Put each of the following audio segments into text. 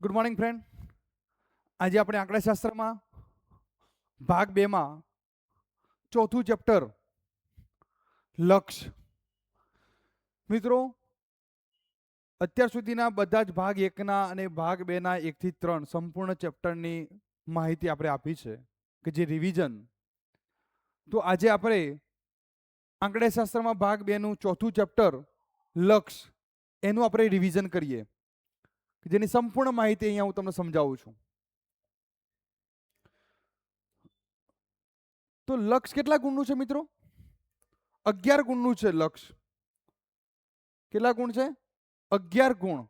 Good morning friend. આજે આપણે આંકડાશાસ્ત્રમાં ભાગ 2 માં ચોથું ચેપ્ટર લક્ષ. મિત્રો, અત્યાર સુધીના બધા જ ભાગ 1 ના અને ભાગ 2 ના 1 થી 3 સંપૂર્ણ ચેપ્ટરની માહિતી આપણે આપી છે કે જે રિવિઝન. તો આજે આપણે આંકડાશાસ્ત્રમાં ભાગ 2 નું ચોથું ચેપ્ટર લક્ષ એનું આપણે રિવિઝન કરીએ, જેની સંપૂર્ણ માહિતી અહીંયા હું તમને સમજાવું છું. તો લક્ષ કેટલા ગુણનું છે મિત્રો? 11 ગુણનું છે લક્ષ. કેટલા ગુણ છે? 11 ગુણ.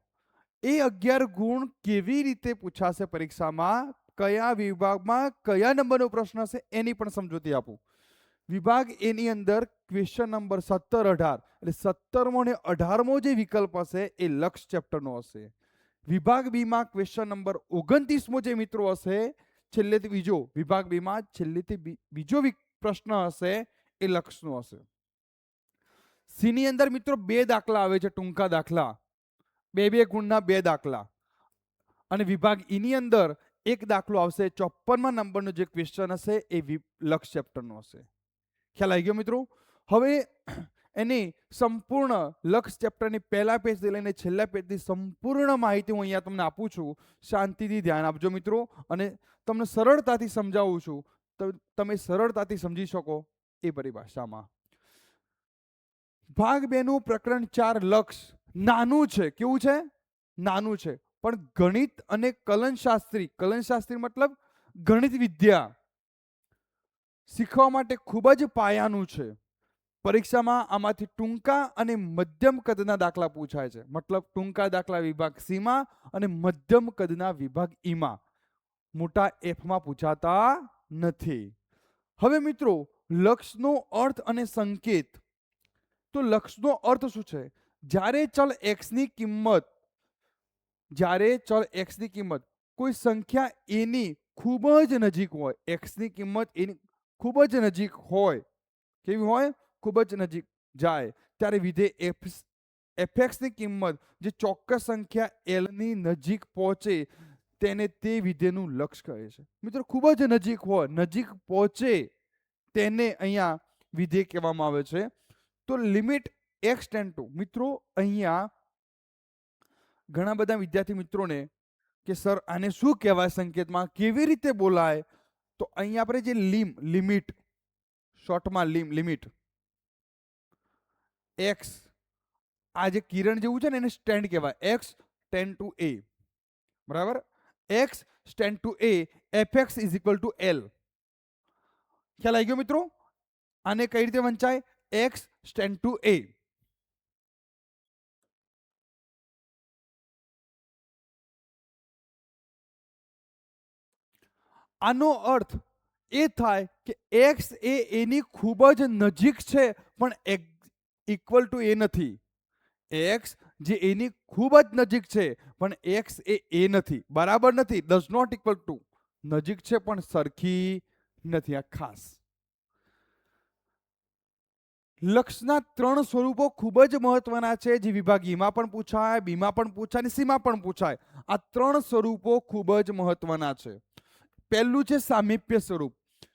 એ 11 ગુણ કેવી રીતે પૂછાશે પરીક્ષામાં, કયા વિભાગમાં કયા નંબરનો પ્રશ્ન હશે એની પણ સમજૂતી આપું. વિભાગ એની અંદર ક્વેશ્ચન નંબર 17, 18 એટલે 17મો અને 18મો જે વિકલ્પ હશે એ લક્ષ ચેપ્ટરનો હશે. વિભાગ બી માં ક્વેશ્ચન નંબર 29મો જે મિત્રો હશે, છેલ્લેથી બીજો, વિભાગ બી માં છેલ્લેથી બીજો પ્રશ્ન હશે એ લક્ષનો હશે. સી ની અંદર મિત્રો 2 દાખલા આવે છે, ટૂંકા દાખલા, 2 ગુણના 2 દાખલા. અને વિભાગ ઈ ની અંદર એક દાખલો આવશે. 54મા નંબરનો જે ક્વેશ્ચન હશે એ લક્ષ ચેપ્ટરનો હશે. ખ્યાલ આવી ગયો મિત્રો? હવે એની સંપૂર્ણ લક્ષ ચેપ્ટરની પહેલા પેજથી લઈને છેલ્લા પેજની સંપૂર્ણ માહિતી હું અહીંયા તમને આપું છું. શાંતિથી ધ્યાન આપજો મિત્રો, અને તમને સરળતાથી સમજાવું છું, તો તમે સરળતાથી સમજી શકો એ પરિભાષામાં. ભાગ 2 નું પ્રકરણ 4 લક્ષ નાનું છે. કેવું છે? નાનું છે. પણ ગણિત અને કલનશાસ્ત્રી મતલબ ગણિત વિદ્યા શીખવા માટે ખૂબ જ પાયાનું છે. પરીક્ષામાં આમાંથી ટૂંકા અને મધ્યમ કદના દાખલા પૂછાય છે. મતલબ ટૂંકા દાખલા વિભાગ સી માં અને મધ્યમ કદના વિભાગ ઈ માં, મોટા એફ માં પૂછાતા નથી. હવે મિત્રો, લક્ષનો અર્થ અને સંકેત. તો લક્ષનો અર્થ શું છે? જ્યારે ચલ x ની કિંમત કોઈ સંખ્યા એની ખૂબ જ નજીક હોય, x ની કિંમત એની ખૂબ જ નજીક હોય, કેવી હોય? ખૂબ જ નજીક જાય, ત્યારે વિધેય fx ની કિંમત જે ચોક્કસ સંખ્યા l ની નજીક પહોંચે તેને તે વિધેયનું લક્ષ કહે છે. મિત્રો, ખૂબ જ નજીક હોય, નજીક પહોંચે તેને અહીંયા વિધેય કહેવામાં આવે છે. તો લિમિટ x ટેન્ડ ટુ, મિત્રો અહીંયા ઘણા બધા વિદ્યાર્થી મિત્રોને કે સર આને શું કહેવાય, સંકેતમાં કેવી રીતે બોલાય? તો અહીંયા આપણે જે લિમિટ, શોર્ટમાં લિમિટ x, આ જે કિરણ જેવું છે ને એને સ્ટેન્ડ કહેવાય, x ટેન્ડ ટુ a, બરાબર? x tend to a, fx is equal to l. ખ્યાલ આવી ગયો મિત્રો? આને કઈ રીતે વંચાય? x tend to a. આનો અર્થ એ થાય કે x એ એની ખૂબ જ નજીક છે પણ ઇક્વલ ટુ એ નથી. x જે એની ખૂબ જ નજીક છે પણ x એ નથી, બરાબર નથી, ડઝ નોટ ઇક્વલ ટુ. નજીક છે પણ સરખી નથી. આ ખાસ લક્ષના 3 સ્વરૂપો ખૂબ જ મહત્વના છે, જે વિભાગ ઈ માં પણ પૂછાય, બી માં પણ પૂછાય અને સી માં પણ પૂછાય. આ 3 સ્વરૂપો ખૂબ જ મહત્વના છે. પહેલું છે સામીપ્ય સ્વરૂપ.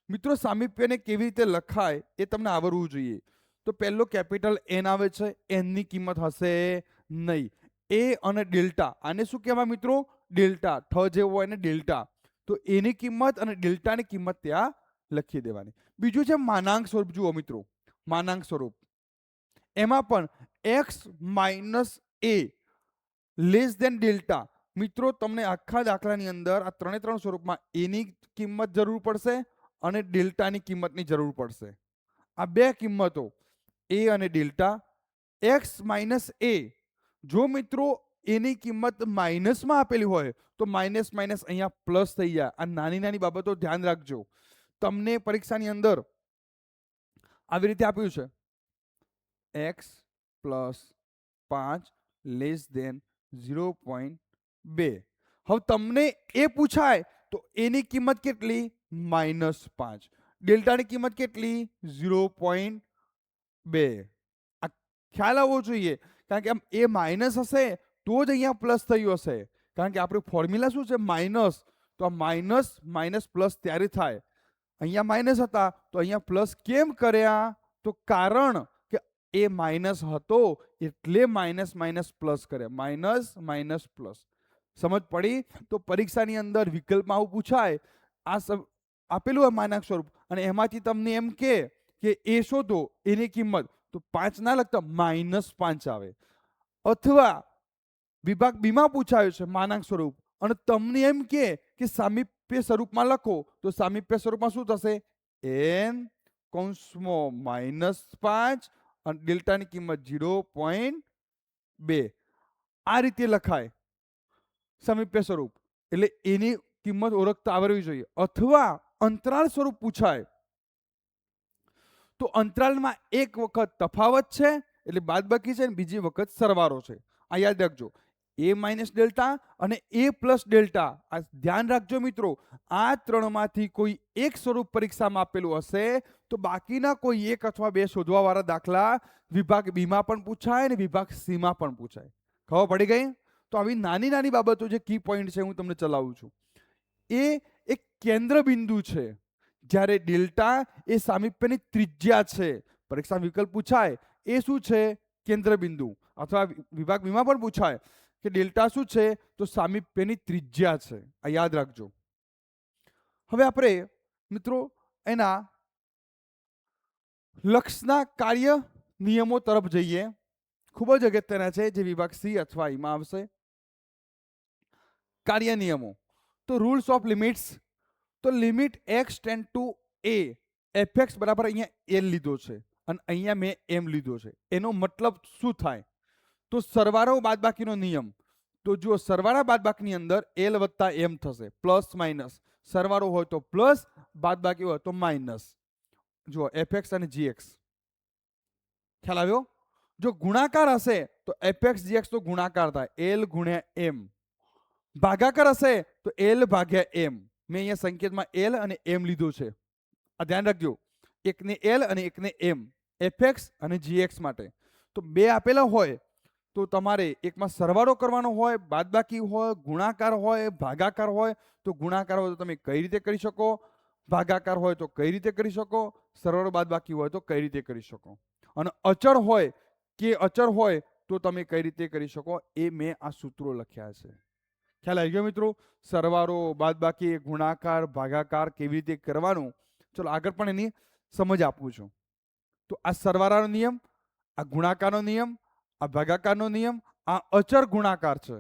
મિત્રો, સામીપ્યને કેવી રીતે લખાય એ તમને આવડવું જોઈએ. તો પહેલો કેપિટલ N આવે છે, N ની કિંમત હશે નહીં. એ અને ડેલ્ટા, આને શું કહેવાય મિત્રો? ડેલ્ટા. ઠ જેવો હોય ને ડેલ્ટા, તો એની કિંમત અને ડેલ્ટાની કિંમત ત્યાં લખી દેવાની. બીજું છે માનાંક સ્વરૂપ. જુઓ મિત્રો, માનાંક સ્વરૂપ એમાં પણ x minus a less than delta. મિત્રો, તમને આખા દાખલાની અંદર આ 3 સ્વરૂપમાં એની કિંમત જરૂર પડશે અને ડેલ્ટાની કિંમતની જરૂર પડશે. આ 2 કિંમતો એ અને ડેલ્ટા. x માઇનસ a, જો મિત્રો એની કિંમત માઇનસમાં આપેલી હોય તો માઇનસ માઇનસ અહીંયા પ્લસ થઈ જાય. આ નાની નાની બાબતો ધ્યાન રાખજો. તમને પરીક્ષાની અંદર આવી રીતે આપ્યું છે, x પ્લસ 5 લેસ દેન 0.2. હવે તમને એ પૂછાય તો એની કિંમત કેટલી? -5. ડેલ્ટાની કિંમત કેટલી? 0.2. આ ખ્યાલ આવવો જોઈએ, કારણ કે એ માઇનસ હશે તો જ અહીંયા પ્લસ થયું હશે. કારણ કે આપણું ફોર્મ્યુલા શું છે માઇનસ, તો આ માઇનસ માઇનસ પ્લસ ત્યારે થાય. અહીંયા માઇનસ હતા તો અહીંયા પ્લસ કેમ કર્યા? તો કારણ કે એ માઇનસ હતો એટલે માઇનસ માઇનસ પ્લસ કર્યા, માઇનસ માઇનસ પ્લસ. સમજ પડી? તો પરીક્ષાની અંદર વિકલ્પમાં આવું પૂછાય, આપેલું હોય માનાંક સ્વરૂપ અને એમાંથી તમને એમ કે એ શોધો એની કિંમત, તો 5 ના લખતા -5 આવે. અથવા વિભાગ બીમાં પૂછાયું છે માનાંક સ્વરૂપ અને તમને એમ કે સામીપ્ય સ્વરૂપમાં લખો, તો સામીપ્ય સ્વરૂપમાં શું થશે? n -5 અને ડેલ્ટાની કિંમત 0.2. આ રીતે લખાય સામીપ્ય સ્વરૂપ, એટલે એની કિંમત ઓળખતા આવડવી જોઈએ. અથવા અંતરાળ સ્વરૂપ પૂછાય તો અંતરાળમાં એક વખત તફાવત છે એટલે બાદબાકી છે, બીજી વખત સરવાળો છે. આ યાદ રાખજો, a માઇનસ ડેલ્ટા અને a પ્લસ ડેલ્ટા. આ ધ્યાન રાખજો મિત્રો, આ ત્રણમાંથી કોઈ એક સ્વરૂપ પરીક્ષામાં આપેલું હશે તો બાકીના કોઈ એક અથવા બે શોધવા વાળા દાખલા વિભાગ બીમાં પણ પૂછાય અને વિભાગ સીમાં પણ પૂછાય. ખબર પડી ગઈ? તો આવી નાની નાની બાબતો જે કી પોઈન્ટ છે હું તમને ચલાવું છું. એ એક કેન્દ્ર બિંદુ છે, જ્યારે ડેલ્ટા એ સામીપ્યની ત્રિજ્યા છે. પરીક્ષા વિકલ્પ પૂછાય એ શું છે? કેન્દ્ર બિંદુ. અથવા વિભાગ બીમાં પણ પૂછાય કે ડેલ્ટા શું છે? તો સામીપ્યની ત્રિજ્યા છે. આ યાદ રાખજો. હવે આપણે મિત્રો એના લક્ષના કાર્ય નિયમો તરફ જઈએ. ખૂબ જ અગત્યના છે, જે વિભાગ સી અથવા ઈમાં આવશે. કાર્ય નિયમો તો રૂલ્સ ઓફ લિમિટ્સ. તો limit x tend to a, fx બરાબર અહીંયા l લીધો છે અને અહીંયા મેં m લીધો છે. એનો મતલબ શું થાય? તો સરવાળો બાદબાકીનો નિયમ. તો જો સરવાળા બાદબાકીની અંદર l વત્તા m થશે, પ્લસ માઇનસ. સરવાળો હોય તો પ્લસ, બાદબાકી હોય તો માઇનસ. જો fx અને gx ખ્યાલ આવ્યો? જો ગુણાકાર હશે તો fx gx તો ગુણાકાર થાય, l ગુણ્યા m. ભાગાકાર હશે તો l ભાગ્યા m. મેં અહીંયા સંકેતમાં l અને m લીધો છે, આ ધ્યાન રાખજો. એકને l અને એકને m, fx અને gx માટે. તો બે આપેલા હોય તો તમારે એકમાં સરવાળો કરવાનો હોય, બાદબાકી હોય, ગુણાકાર હોય, ભાગાકાર હોય. તો ગુણાકાર હોય તો તમે કઈ રીતે કરી શકો, ભાગાકાર હોય તો કઈ રીતે કરી શકો, સરવાળો બાદબાકી હોય તો કઈ રીતે કરી શકો, અને અચળ હોય કે અચળ હોય તો તમે કઈ રીતે કરી શકો, એ મેં આ સૂત્રો લખ્યા છે. ખ્યાલ આવી ગયો મિત્રો? સરવાળો, બાદબાકી, ગુણાકાર, ભાગાકાર કેવી રીતે કરવાનું, ચલો આગળ પણ એની સમજ આપું છું. તો આ સરવાળાનો નિયમ, આ ગુણાકારનો નિયમ, આ ભાગાકારનો નિયમ, આ અચળ ગુણાકાર છે.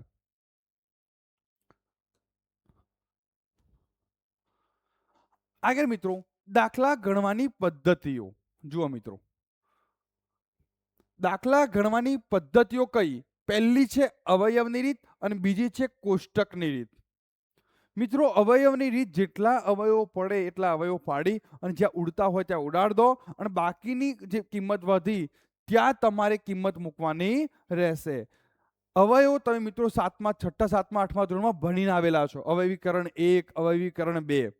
આગળ મિત્રો દાખલા ગણવાની પદ્ધતિઓ જુઓ મિત્રો. દાખલા ગણવાની પદ્ધતિઓ કઈ? પહેલી છે અવયવની રીત અને બીજી છે કોષ્ટકની રીત. મિત્રો અવયવની રીત, જેટલા અવયવો પડે એટલા અવયવો પાડી અને જ્યાં ઉડતા હોય ત્યાં ઉડાડ દો અને બાકીની જે કિંમત વધી ત્યાં તમારે કિંમત મૂકવાની રહેશે. અવયવો તમે મિત્રો 7મા, 6ઠ્ઠા, 7મા, 8મા ધોરણમાં ભણીને આવેલા છો. અવયવીકરણ 1, અવયવીકરણ 2.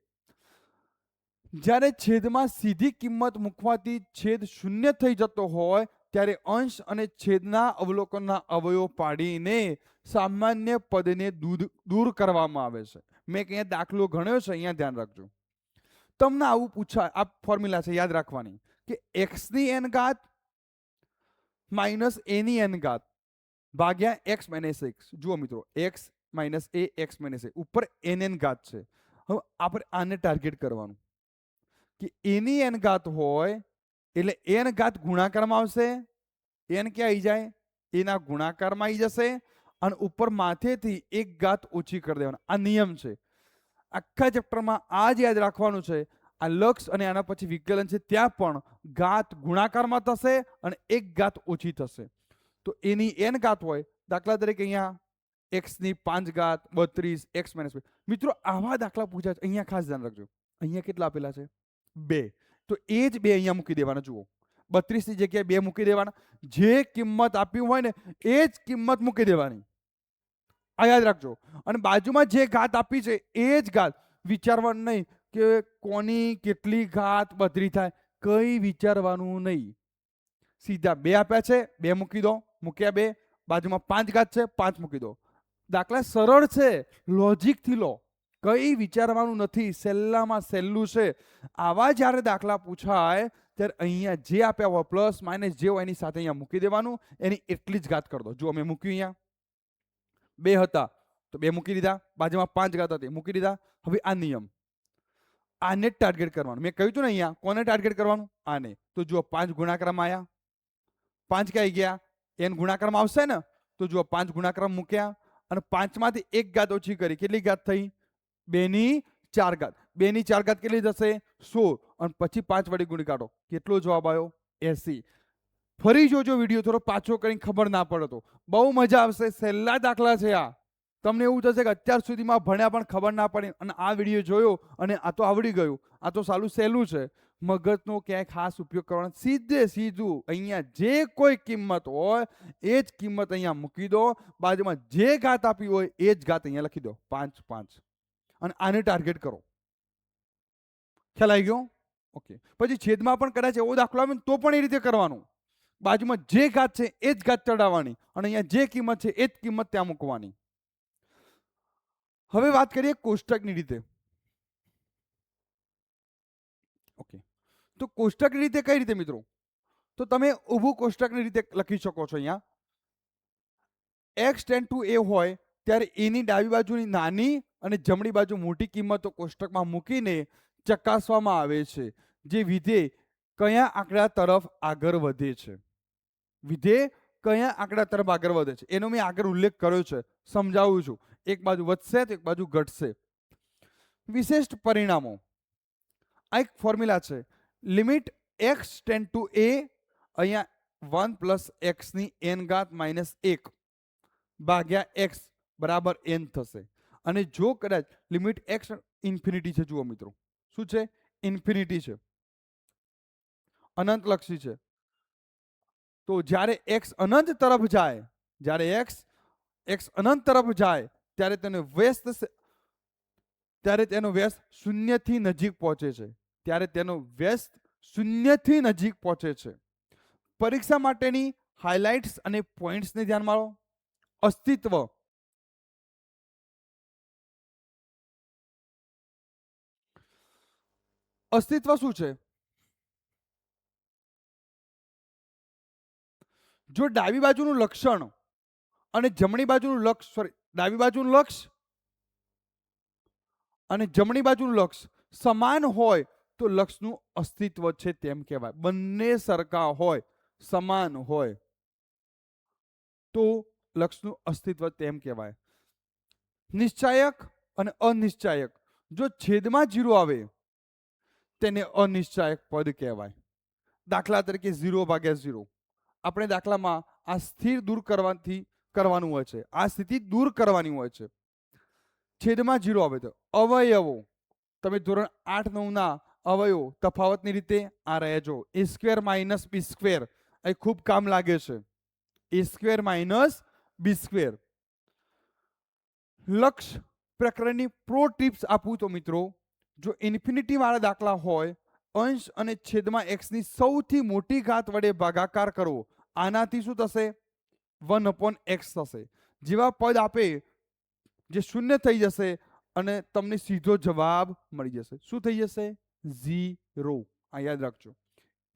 જ્યારે છેદમાં સીધી કિંમત મૂકવાથી છેદ શૂન્ય થઈ જતો હોય ત્યારે અંશ અને છેદના અવલોકનના અવયવો પાડીને સામાન્ય પદને દૂર કરવામાં આવે છે. મેં અહીંયા દાખલો ગણ્યો છે, અહીંયા ધ્યાન રાખજો. તમને આવું પૂછાય, આ ફોર્મ્યુલા છે યાદ રાખવાની, કે x ની n ઘાત માઇનસ a ની n ઘાત ભાગ્યા x માઇનસ x. જુઓ મિત્રો, x minus a, x minus a, ઉપર n ઘાત છે. હવે આપણે આને ટાર્ગેટ કરવાનું કે એની n ઘાત હોય એટલે n ઘાત ગુણાકારમાં આવશે. n ક્યાં આવી જાય? એના ગુણાકારમાં આવી જશે અને ઉપર માથેથી એક ઘાત ઓછી કરી દેવાના. આ નિયમ છે. આખા ચેપ્ટરમાં આ જ યાદ રાખવાનું છે. આ લક્ષ અને આના પછી વિકલન છે, ત્યાં પણ ઘાત ગુણાકારમાં થશે અને એક ઘાત ઓછી થશે. તો એની n ઘાત હોય, દાખલા તરીકે અહીંયા x ની 5 ઘાત 32, x માઇનસ 2. મિત્રો આવા દાખલા પૂછાય છે, અહીંયા ખાસ ધ્યાન રાખજો. અહીંયા કેટલા આપેલા છે? 2. તો એ જ 2 અહીંયા મૂકી દેવાના. જુઓ, 32 ની જગ્યાએ 2 મૂકી દેવાના. જે કિંમત આપી હોય ને એ જ કિંમત મૂકી દેવાની. આ યાદ રાખજો. અને બાજુમાં જે ઘાત આપી છે એ જ ઘાત. વિચારવાનું નહીં કે કોની કેટલી ઘાત 32 થાય, કઈ વિચારવાનું નહીં. સીધા 2 આપ્યા છે, 2 મૂકી દો, મૂક્યા 2. બાજુમાં 5 ઘાત છે, 5 મૂકી દો. દાખલા સરળ છે, લોજિકથી લો, કઈ વિચારવાનું નથી, સહેલામાં સહેલું છે. આવા જ્યારે દાખલા પૂછાય ત્યારે અહીંયા જે આપ્યા હોય પ્લસ માઇનસ જે હોય એની સાથે અહીંયા મૂકી દેવાનું, એની એટલી જ ઘાત કરી દો. જો અમે મૂક્યું અહીંયા 2 હતા તો 2 મૂકી દીધા, બાજુમાં 5 ઘાત હતી મૂકી દીધા. હવે આ નિયમ, આને જ ટાર્ગેટ કરવાનું. મેં કહ્યું હતું ને અહીંયા કોને ટાર્ગેટ કરવાનું, આને. તો જુઓ 5 ગુણાકારમાં આવ્યા, 5 ક્યાં ગયા, n ગુણાકારમાં આવશે ને, તો જુઓ 5 ગુણાકારમાં મૂક્યા અને 5 માંથી 1 ઘાત ઓછી કરી, કેટલી ઘાત થઈ, 2 ની 4 ઘાત. 2 ની 4 ઘાત કેટલી થશે, 16, અને પછી 5 વડે ગુણી કાઢો, કેટલો જવાબ આવ્યો, 80. ફરી જોજો વિડીયો, થોડો પાછો કરીને ખબર ના પડે તો બહુ મજા આવશે. સહેલા દાખલા છે આ. તમને એવું થશે કે અત્યાર સુધીમાં ભણ્યા પણ ખબર ના પડે, અને આ વિડીયો જોયો અને આ તો આવડી ગયું, આ તો સાલું સહેલું છે. મગજનો ક્યાંય ખાસ ઉપયોગ કરવાનો, સીધે સીધું અહીંયા જે કોઈ કિંમત હોય એ જ કિંમત અહીંયા મૂકી દો, બાજુમાં જે ઘાત આપી હોય એ જ ઘાત અહીંયા લખી દો, 5 5, અને આને ટાર્ગેટ કરો. ખ્યાલ આવી ગયો? ઓકે. પછી છેદમાં પણ કદાચ એવો દાખલો આવે તો પણ એ રીતે કરવાનું, બાજુમાં જે ઘાત છે એ જ ઘાત ચડાવવાની, અને અહીંયા જે કિંમત છે એ જ કિંમત ત્યાં મૂકવાની. હવે વાત કરીએ કોષ્ટકની રીતે. ઓકે, તો કોષ્ટકની રીતે કઈ રીતે મિત્રો? તો તમે ઊભું કોષ્ટકની રીતે લખી શકો છો. અહીંયા x ટેન્ડ ટુ a હોય ત્યારે એની ડાબી બાજુની નાની અને જમણી બાજુ મોટી કિંમતો કોષ્ટકમાં મૂકીને ચકાસવામાં આવે છે જે વિધેય કયા આંકડા તરફ આગળ વધે છે. વિધેય કયા આંકડા તરફ આગળ વધે છે એનો મેં આગળ ઉલ્લેખ કર્યો છે, સમજાવું છું. એક બાજુ વધશે તો એક બાજુ ઘટશે. વિશિષ્ટ પરિણામો, આ એક ફોર્મ્યુલા છે. Limit x tend to a, અહીંયા 1 પ્લસ x ની n ઘાત માઇનસ 1 ભાગ્યા x બરાબર n થશે. અને જો કદાચ લિમિટ x ઇન્ફિનિટી છે, જુઓ મિત્રો શું છે, ઇન્ફિનિટી છે, અનંતલક્ષી છે, તો જ્યારે x અનંત તરફ જાય, જ્યારે x અનંત તરફ જાય ત્યારે તેનો વ્યસ્ત, ત્યારે તેનો વ્યસ્ત શૂન્યથી નજીક પહોંચે છે, ત્યારે તેનો વ્યસ્ત શૂન્યથી નજીક પહોંચે છે. પરીક્ષા માટેની હાઇલાઇટ્સ અને પોઈન્ટ્સને ધ્યાનમાં લો. અસ્તિત્વ, અસ્તિત્વ શું છે? જો ડાબી બાજુનું લક્ષણ અને જમણી બાજુનું લક્ષ, સોરી, ડાબી બાજુનું લક્ષ અને જમણી બાજુનું લક્ષ સમાન હોય તો લક્ષનું અસ્તિત્વ છે તેમ કહેવાય. બંને સરખા હોય, સમાન હોય તો લક્ષનું અસ્તિત્વ તેમ કહેવાય. નિશ્ચાયક અને અનિશ્ચાયક, જો છેદમાં 0 આવે તેને અનિશ્ચાયક પદ કહેવાય. દાખલા તરીકે 0/0. આપણે દાખલામાં આ સ્થિર દૂર કરવાનું હોય છે, આ સ્થિતિ દૂર કરવાની હોય છે. છેદમાં 0 આવે તો અવયવો, તમે ધોરણ 8-9 ના અવયવો તફાવતની રીતે આ રહેજો. a² માઇનસ b², એ ખૂબ કામ લાગે છે. a² minus b². લક્ષ પ્રકરણની પ્રો ટિપ્સ આપું તો મિત્રો, જો ઇન્ફિનિટી વાળા દાખલા હોય, અંશ અને છેદમાં x ની સૌથી મોટી ઘાત વડે ભાગાકાર કરવો, આનાથી શું થશે, 1/x થશે. જેવા પદ આપે જે શૂન્ય થઈ જશે અને તમને સીધો જવાબ મળી જશે. શું થઈ જશે, 0. આ યાદ રાખજો.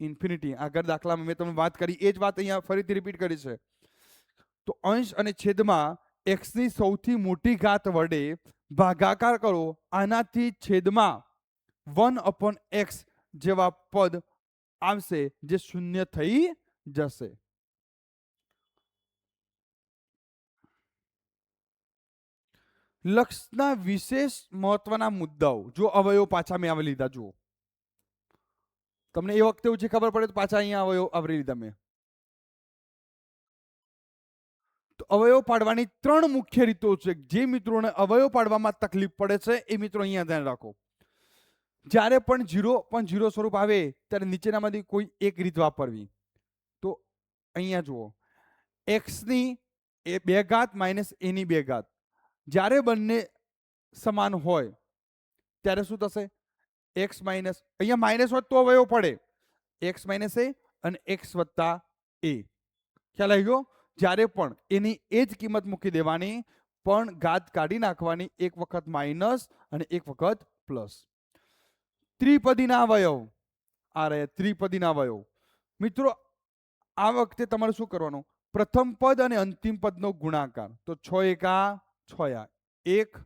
ઇન્ફિનિટી આગળ દાખલામાં મેં તમને વાત કરી એ જ વાત અહીંયા ફરીથી રિપીટ કરી છે. તો અંશ અને છેદમાં x ની સૌથી મોટી ઘાત વડે ભાગાકાર કરો, આનાથી છેદમાં 1/x જેવા પદ આવશે જે શૂન્ય થઈ જશે. લક્ષના વિશેષ મહત્વના મુદ્દાઓ, જો અવયવ પાછા મેં આવરી લીધા, જુઓ તમને એ વખતે ઓછી ખબર પડે તો પાછા અહીંયા અવયવ આવરી લીધા મેં. તો અવયવ પાડવાની 3 મુખ્ય રીતો છે. જે મિત્રોને અવયવ પાડવામાં તકલીફ પડે છે એ મિત્રો અહીંયા ધ્યાન રાખો. જ્યારે પણ 0.0 સ્વરૂપ આવે ત્યારે નીચેનામાંથી કોઈ એક રીત વાપરવી. તો અહીંયા જુઓ, x ની 2 ઘાત માઇનસ a ની 2 ઘાત, જ્યારે બંને સમાન હોય ત્યારે શું થશે, x માઇનસ, અહીંયા માઇનસ હોય તો અવયવ પડે, x માઇનસ a અને x વત્તા a. ખ્યાલ આવી ગયો? જ્યારે પણ એની એ જ કિંમત મૂકી દેવાની, પણ ઘાત કાઢી નાખવાની, એક વખત માઇનસ અને એક વખત પ્લસ. ત્રિપદીના અવયવ આ રહે ત્રિપદીના અવયવ. મિત્રો આ વખતે તમારે શું કરવાનું, પ્રથમ પદ અને અંતિમ પદનો ગુણાકાર. તો 6 એકા 6 1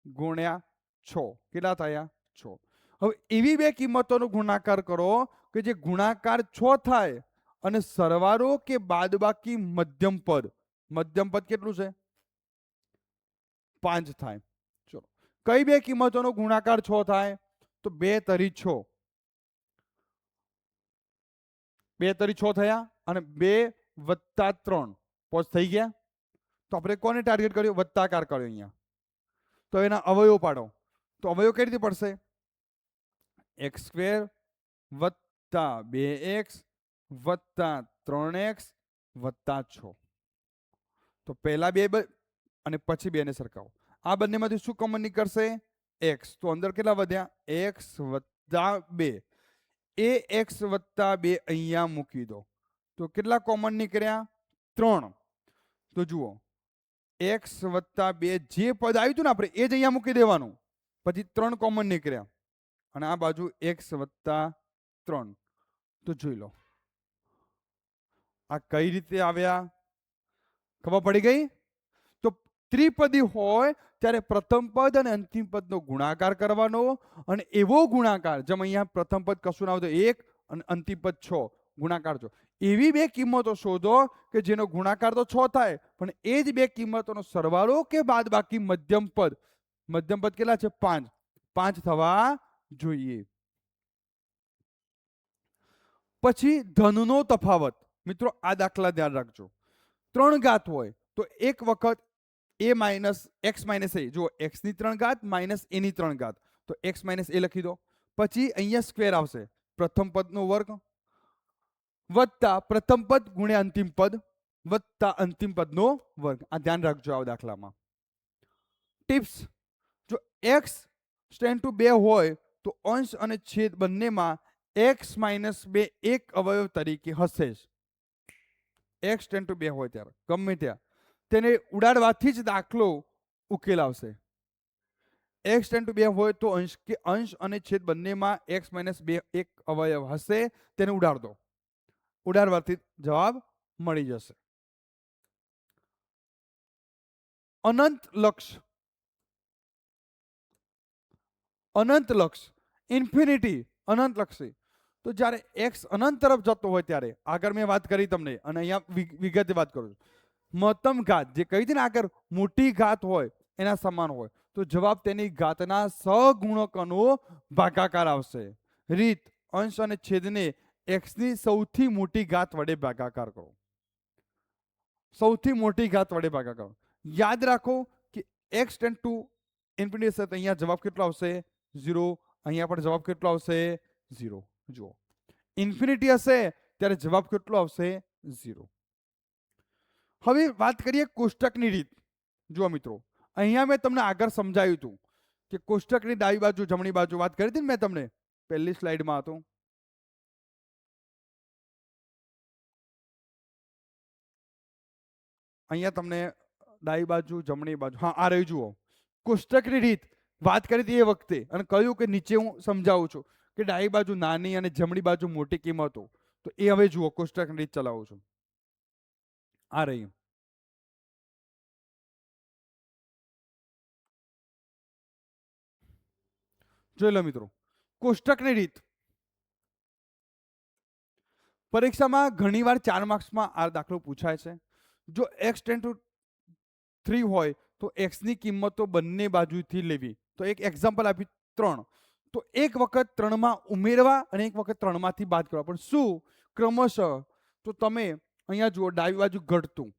ગુણ્યા 6 કેટલા થયા 6. હવે એવી બે કિંમતોનો ગુણાકાર કરો કે જે ગુણાકાર 6 થાય અને સરવાળો કે બાદબાકી મધ્યમ પદ કેટલું છે 5 થાય. ચલો કઈ બે કિંમતોનો ગુણાકાર 6 થાય, તો 2 તરી 6, 2 તરી 6 થયા અને 2 વત્તા 3 પોચ થઈ ગયા. તો આપણે કોને ટાર્ગેટ કર્યો, વત્તાકાર કર્યો અહીંયા. તો એના અવયવ પાડો. તો અવયવ કઈ રીતે પડશે, x² વત્તા 2x વત્તા 3x વત્તા 6. તો પહેલા બે અને પછી 2 ને સરખાવો. આ બંનેમાંથી શું કોમન નીકળશે, x. તો અંદર કેટલા વધ્યા, x વત્તા 2. એ x વત્તા 2 અહીંયા મૂકી દો તો કેટલા કોમન નીકળ્યા 3. તો જુઓ x વત્તા 2 જે પદ આવ્યું હતું ને આપણે એ જ અહીંયા મૂકી દેવાનું, પછી 3 કોમન નીકળ્યા અને આ બાજુ x વત્તા 3. તો જોઈ લો આ કઈ રીતે આવ્યા, ખબર પડી ગઈ. તો ત્રિપદી હોય ત્યારે પ્રથમ પદ અને અંતિમ પદનો ગુણાકાર કરવાનો, અને એવો ગુણાકાર જેમ અહીંયા પ્રથમ પદ કશું ના આવતું 1 અને અંતિમ પદ 6 ગુણાકાર 6. એવી બે કિંમતો શોધો કે જેનો ગુણાકાર તો 6 થાય પણ એ જ બે કિંમતોનો સરવાળો કે બાદબાકી મધ્યમ પદ કેટલા છે 5 થવા જોઈએ. પછી ધનનો તફાવત. મિત્રો આ દાખલા ધ્યાન રાખજો. 3 ઘાત હોય તો એક વખત a minus x minus a, જો x ની 3 ઘાત માઇનસ a ની 3 ઘાત, તો x માઇનસ a લખી દો. પછી અહીંયા સ્ક્વેર આવશે, પ્રથમ પદનો વર્ગ વત્તા પ્રથમ પદ ગુણ્યા અંતિમ પદ વત્તા અંતિમ પદનો વર્ગ. આ ધ્યાન રાખજો આ દાખલામાં. ટિપ્સ, જો x ટેન્ડ ટુ 2 હોય તો અંશ અને છેદ બંનેમાં x માઇનસ 2 એક અવયવ તરીકે હશે જ. x ટેન્ડ ટુ 2 હોય ત્યારે ગમે ત્યાં તેને ઉડાડવાથી જ દાખલો ઉકેલ આવશે. x ટેન્ડ ટુ 2 હોય તો અંશ અને છેદ બંનેમાં x માઇનસ 2 એક અવયવ હશે, તેને ઉડાડ દો, ઉડાડવાથી જવાબ મળી જશે. અનંત લક્ષ ઇન્ફિનિટી અનંત લક્ષી. તો જ્યારે x અનંત તરફ જતો હોય ત્યારે આગળ મેં વાત કરી તમને અને અહીંયા વિગતે વાત કરું છું. મહત્તમ ઘાત જે કહી હતી ને આગળ મોટી ઘાત હોય એના સમાન હોય તો જવાબ તેની ઘાતના સહગુણકનો ભાગાકાર આવશે. રીત, અંશ અને છેદને x ની સૌથી મોટી ઘાત વડે ભાગાકાર કરો. સૌથી મોટી ઘાત વડે ભાગાકાર. યાદ રાખો કે x ટેન્ડ ટુ ઇન્ફિનિટી હશે તો અહીંયા જવાબ કેટલો આવશે 0. અહીંયા પણ જવાબ કેટલો આવશે 0. જુઓ ઇન્ફિનિટી હશે ત્યારે જવાબ કેટલો આવશે 0. હવે વાત કરીએ કોષ્ટકની રીત. જુઓ મિત્રો અહીંયા મેં તમને આગળ સમજાવ્યું હતું કે કોષ્ટકની ડાબી બાજુ જમણી બાજુ વાત કરી હતી ને મેં તમને પહેલી સ્લાઇડમાં હતું. અહીંયા તમને ડાબી બાજુ જમણી બાજુ, હા આ રહી જુઓ કોષ્ટકની રીત વાત કરી હતી એ વખતે અને કહ્યું કે નીચે હું સમજાવું છું કે ડાબી બાજુ નાની અને જમણી બાજુ મોટી કિંમતો. તો એ હવે જુઓ કોષ્ટકની રીત ચલાવું છું. આ રહી, જોઈ લો મિત્રો કોષ્ટકની રીત. પરીક્ષામાં ઘણીવાર 4 માર્ક્સમાં આ દાખલો પૂછાય છે. જો x ટેન્ડ ટુ 3 હોય તો x ની કિંમતો બંને બાજુથી લેવી. તો એક એક્ઝામ્પલ આપી 3, તો એક વખત 3 માં ઉમેરવા અને એક વખત 3 માંથી બાદ કરવા. પણ શું ક્રમશઃ, તો તમે અહીંયા જુઓ ડાબી બાજુ ઘટતું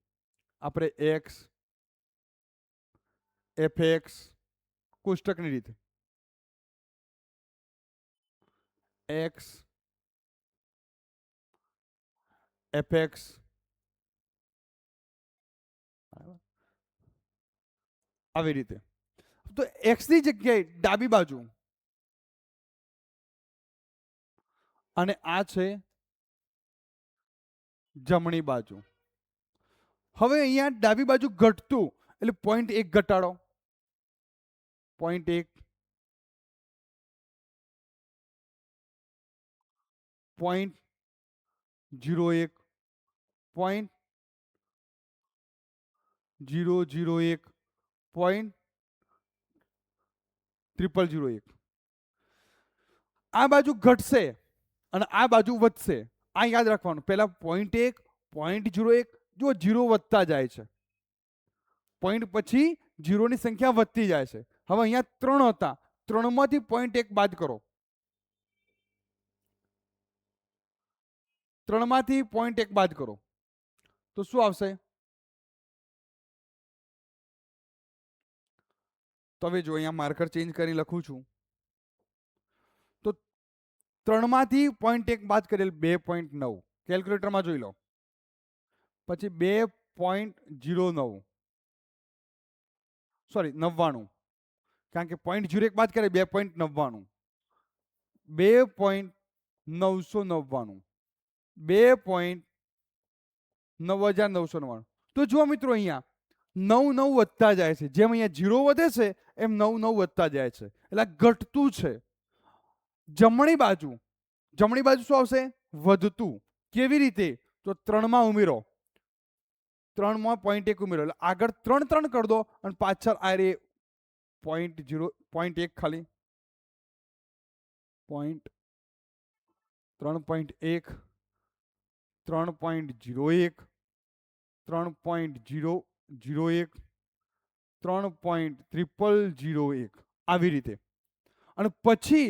આપણે x fx કોષ્ટકની રીતે x fx આવી રીતે. તો x ની જગ્યાએ ડાબી બાજુ અને આ છે જમણી બાજુ. હવે અહીંયા ડાબી બાજુ ઘટતું એટલે 0.1 ઘટાડો, 0.1, 0.01, 0.001, 0.0001. આ બાજુ ઘટશે અને આ બાજુ વધશે. આ યાદ રાખવાનું. પહેલા 0.1, 0.01, જો 0 વધતા જાય છે, પોઈન્ટ પછી 0 ની સંખ્યા વધતી જાય છે. હવે અહીંયા 3 હતા, 3 માંથી 0.1 બાદ કરો, 3 માંથી 0.1 બાદ કરો તો શું આવશે? તો હવે જો અહીંયા માર્કર ચેન્જ કરી લખું છું. તો 3 માંથી 0.1 બાદ કરેલ 2.9. કેલ્ક્યુલેટરમાં જોઈ લો. પછી 2.09, સોરી 99, કારણ કે 0.01 બાદ કરે 2.99, 2.999, 2.9999. તો જુઓ મિત્રો, અહીંયા 9 વધતા જાય છે. જેમ અહીંયા 0 વધે છે એમ 9 વધતા જાય છે, એટલે ઘટતું છે. જમણી બાજુ શું આવશે? વધતું. કેવી રીતે? તો 3 માં ઉમેરો, 3 માં 0.1 ઉમેરો, એટલે આગળ 3 કરી દો અને પાછળ આ રે 0.1 ખાલી 3.1, 3.01, 3.001, 3.001, આવી રીતે. અને પછી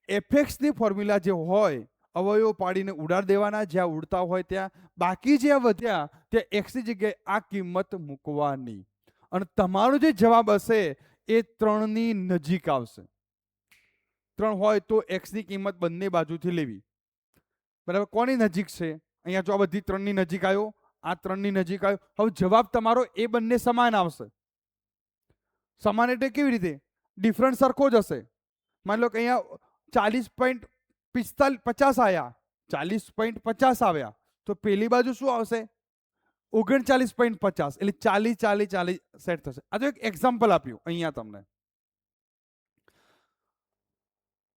એફએક્સ ની ફોર્મ્યુલા જે હોય, અવયવો પાડીને ઉડાડ દેવાના, જ્યાં ઉડતા હોય ત્યાં. બાકી જ્યાં વધ્યા ત્યાં એક્સ ની જગ્યાએ આ કિંમત મૂકવાની, અને તમારો જે જવાબ હશે એ 3 ની નજીક આવશે. 3 હોય તો એક્સ ની કિંમત બંને બાજુથી લેવી. બરાબર? કોની નજીક છે? અહીંયા જો આ બધી 3 ની નજીક આવ્યો, આ 3 ની નજીક આવ્યો. હવે જવાબ તમારો એ બંને સમાન આવશે. સમાન એટલે કેવી રીતે? ડિફરન્સ સરખો જ હશે. માની લો કે અહીંયા 40.50 આવ્યા, 40.50 આવ્યા, તો પેલી બાજુ શું આવશે? 39.50, એટલે 40 સેટ થશે. આ તો એક એક્ઝામ્પલ આપ્યું અહીંયા તમને.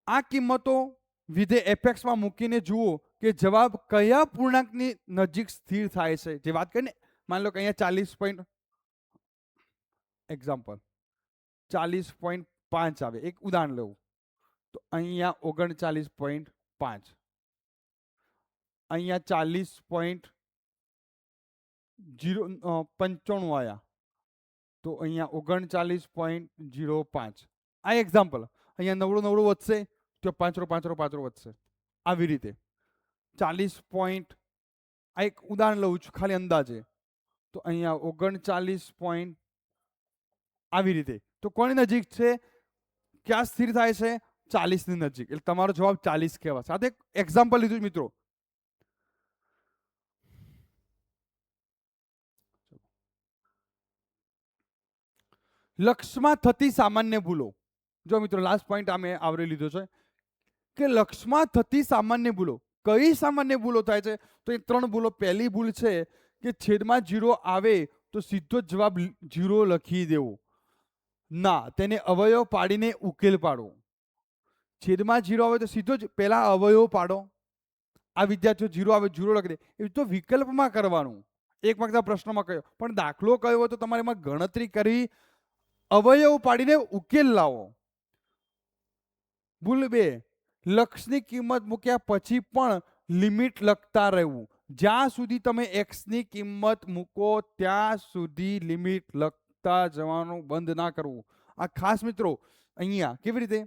આ કિંમતો વિધેય એફએક્સ માં મૂકીને જુઓ કે જવાબ કયા પૂર્ણાંકની નજીક સ્થિર થાય છે. જે વાત કરીને, માની લો કે અહીંયા 40. એક્ઝામ્પલ 40.5 આવે. એક ઉદાહરણ લેવું તો અહીંયા 39.5, અહીંયા 40.95 આવ્યા, તો અહીંયા 39.05. આ એક્ઝામ્પલ. અહીંયા 9 વધશે તો 5 વધશે. આવી રીતે 40. આ એક ઉદાહરણ લઉં છું ખાલી અંદાજે, તો અહીંયા 39. આવી રીતે. તો કોની નજીક છે? ક્યાં સ્થિર થાય છે? 40 ની નજીક. એટલે તમારો જવાબ 40 કહેવાશે. આ તો એક એક્ઝામ્પલ લીધું મિત્રો. લક્ષમાં થતી સામાન્ય ભૂલો. જો મિત્રો, લાસ્ટ પોઈન્ટ આ મેં આવરી લીધો છે કે લક્ષમાં થતી સામાન્ય ભૂલો. કઈ સામાન્ય ભૂલો થાય છે? તો એ 3 ભૂલો. પહેલી ભૂલ છે કે છેદમાં 0 આવે તો સીધો જવાબ 0 લખી દેવો. ના, તેને અવયવ પાડીને ઉકેલ પાડવો. છેદમાં 0 આવે તો સીધો જ પહેલા અવયવ પાડો. આ વિદ્યાર્થીઓ 0 આવે 0 લખી દે. એ તો વિકલ્પમાં કરવાનું. એક વખત પ્રશ્નમાં કહ્યું, પણ દાખલો કયો હોય તો તમારે એમાં ગણતરી કરી અવયવ પાડીને ઉકેલ લાવો. ભૂલ 2, લક્ષની કિંમત મૂક્યા પછી પણ લિમિટ લખતા રહેવું. જ્યાં સુધી તમે એક્સ ની કિંમત મૂકો ત્યાં સુધી લિમિટ લખતા જવાનું બંધ ના કરવું. આ ખાસ મિત્રો અહીંયા કેવી રીતે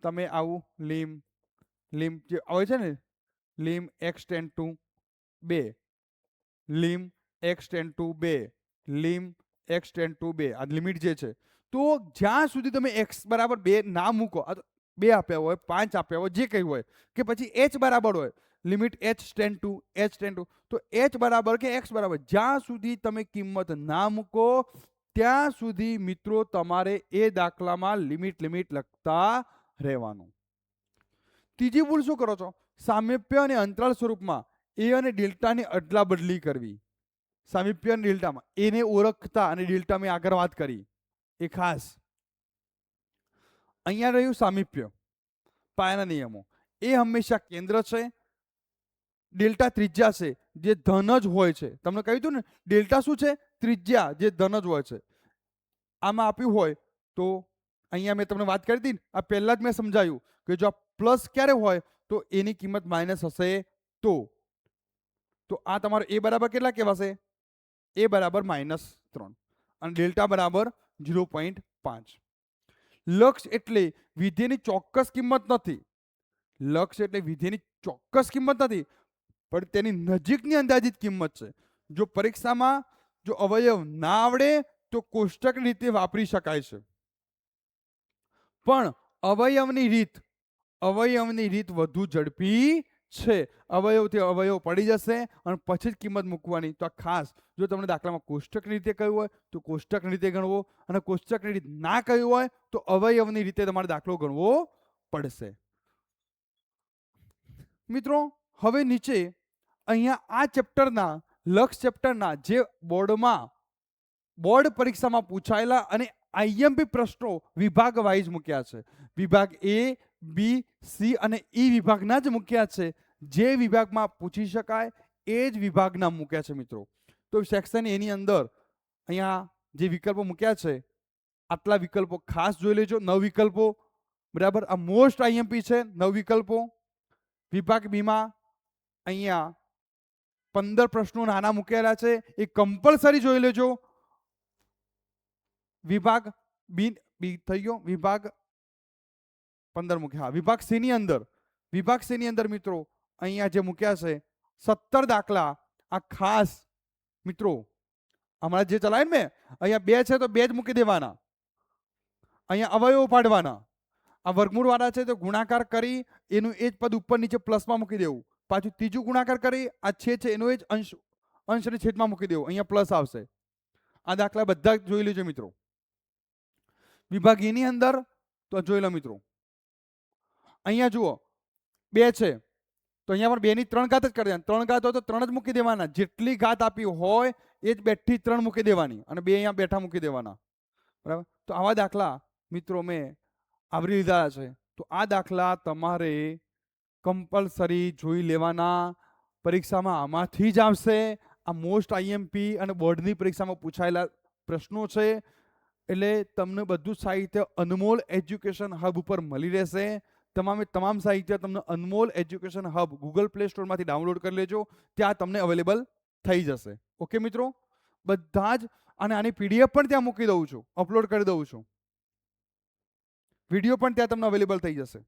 તમે આવું લીમ જે આવે છે ને, લીમ x ટેન્ડ ટુ 2, લીમ x ટેન્ડ ટુ 2, લીમ x ટેન્ડ ટુ 2, આ લિમિટ જે છે. તો જ્યાં સુધી તમે x બરાબર 2 ના મૂકો, 2 આપ્યા હોય, 5 આપ્યા હોય, જે કંઈ હોય, કે પછી h બરાબર હોય, લિમિટ h ટેન્ડ ટુ, તો h બરાબર કે x બરાબર, જ્યાં સુધી તમે કિંમત ના મૂકો ત્યાં સુધી મિત્રો તમારે એ દાખલામાં લિમિટ લખતા રહેવાનું. ત્રીજી ભૂલ શું કરો છો? સામ્યપ્ય અને અંતરાલ સ્વરૂપમાં એ અને ડેલ્ટાની અદલા બદલી કરવી. સામીપ્ય અને ડેલ્ટામાં એને ઓળખતા અને ડેલ્ટા મેં આગળ વાત કરી એ ખાસ. અહીંયા રહ્યું સામીપ્ય, પાયાના નિયમો. એ હંમેશા કેન્દ્ર છે. ડેલ્ટા ત્રિજ્યા છે જે ધન જ હોય છે. તમને કહ્યું હતું ને ડેલ્ટા શું છે? ત્રિજ્યા જે ધન જ હોય છે. આમાં આપ્યું હોય તો અહીંયા મેં તમને વાત કરી હતી, આ પહેલા જ મેં સમજાયું કે જો આ પ્લસ ક્યારે હોય તો એની કિંમત માઇનસ હશે તો આ તમારો એ બરાબર કેટલા કહેવાશે? એ બરાબર -3 અને ડેલ્ટા બરાબર 0.5. લક્ષ એટલે વિધેયની ચોક્કસ કિંમત નથી. લક્ષ એટલે વિધેયની ચોક્કસ કિંમત નથી, પણ તેની નજીકની અંદાજિત કિંમત છે. જો પરીક્ષામાં જો અવયવ ના આવડે તો કોષ્ટક રીતે વાપરી શકાય છે, પણ અવયવની રીત વધુ ઝડપી છે. અવયવથી અવયવ પડી જશે અને પછી જ કિંમત મૂકવાની. તો આ ખાસ જો તમને દાખલામાં કોષ્ટકની રીતે કહ્યું હોય તો કોષ્ટકની રીતે ગણવો, અને કોષ્ટકની રીતે ના કહ્યું હોય તો અવયવની રીતે તમારે દાખલો ગણવો પડશે. મિત્રો હવે નીચે અહીંયા આ ચેપ્ટરના લક્ષ ચેપ્ટરના જે બોર્ડ પરીક્ષામાં પૂછાયેલા અને આઈએમપી પ્રશ્નો વિભાગ વાઇઝ મૂક્યા છે. વિભાગ એ, બી, સી અને ઈ વિભાગના જ મૂક્યા છે. જે વિભાગમાં પૂછી શકાય એ જ વિભાગના મૂક્યા છે મિત્રો. તો સેક્શન એની અંદર અહીંયા જે વિકલ્પો મૂક્યા છે આટલા વિકલ્પો ખાસ જોઈ લેજો. 9 વિકલ્પો, બરાબર. આ મોસ્ટ આઈએમપી છે. 9 વિકલ્પો. વિભાગ બીમાં અહીંયા 15 પ્રશ્નો નાના મૂકેલા છે, એ કમ્પલસરી જોઈ લેજો. વિભાગ બી થઈ ગયો. વિભાગ 15 મૂક્યા. હા, વિભાગ સી ની અંદર મિત્રો અહીંયા જે મૂક્યા છે 17 દાખલા. આ ખાસ મિત્રો હમણાં જે ચલાય ને અહીંયા 2 છે તો 2 જ મૂકી દેવાના. અહીંયા અવયવો પાડવાના. આ વર્ગમૂળ વાળા છે તો ગુણાકાર કરી એનું એ જ પદ ઉપર નીચે પ્લસમાં મૂકી દેવું. પાછું ત્રીજું ગુણાકાર કરી આ છેદ છે એનો એ જ અંશને છેદમાં મૂકી દેવું. અહીંયા પ્લસ આવશે. આ દાખલા બધા જોઈ લેજો મિત્રો. વિભાગ ઈ ની અંદર તો જોઈ લો મિત્રો. અહીંયા જુઓ 2 છે તો અહીંયા પણ 2 ની 3 ઘાત જ કરી દેવાના. 3 ઘાત હોય તો 3 જ મૂકી દેવાના. જેટલી ઘાત આપી હોય એ જ બેઠી 3 મૂકી દેવાની અને 2 અહીંયા બેઠા મૂકી દેવાના. બરાબર. તો આવા દાખલા મિત્રો મેં આવરી લીધા છે. તો આ દાખલા તમારે કમ્પલસરી જોઈ લેવાના. પરીક્ષામાં આમાંથી જ આવશે. આ મોસ્ટ આઈએમપી અને બોર્ડની પરીક્ષામાં પૂછાયેલા પ્રશ્નો છે. એટલે તમને બધું સાહિત્ય અનમોલ એજ્યુકેશન હબ ઉપર મળી રહેશે. તમામ સાહિત્ય તમને Anmol education hub Google play સ્ટોરમાંથી ડાઉનલોડ કરી લેજો. ત્યાં તમને અવેલેબલ થઈ જશે. ઓકે મિત્રો, બધા જ. અને આની પીડીએફ પણ ત્યાં મૂકી દઉં છું, અપલોડ કરી દઉં છું. વિડીયો પણ ત્યાં તમને અવેલેબલ થઈ જશે.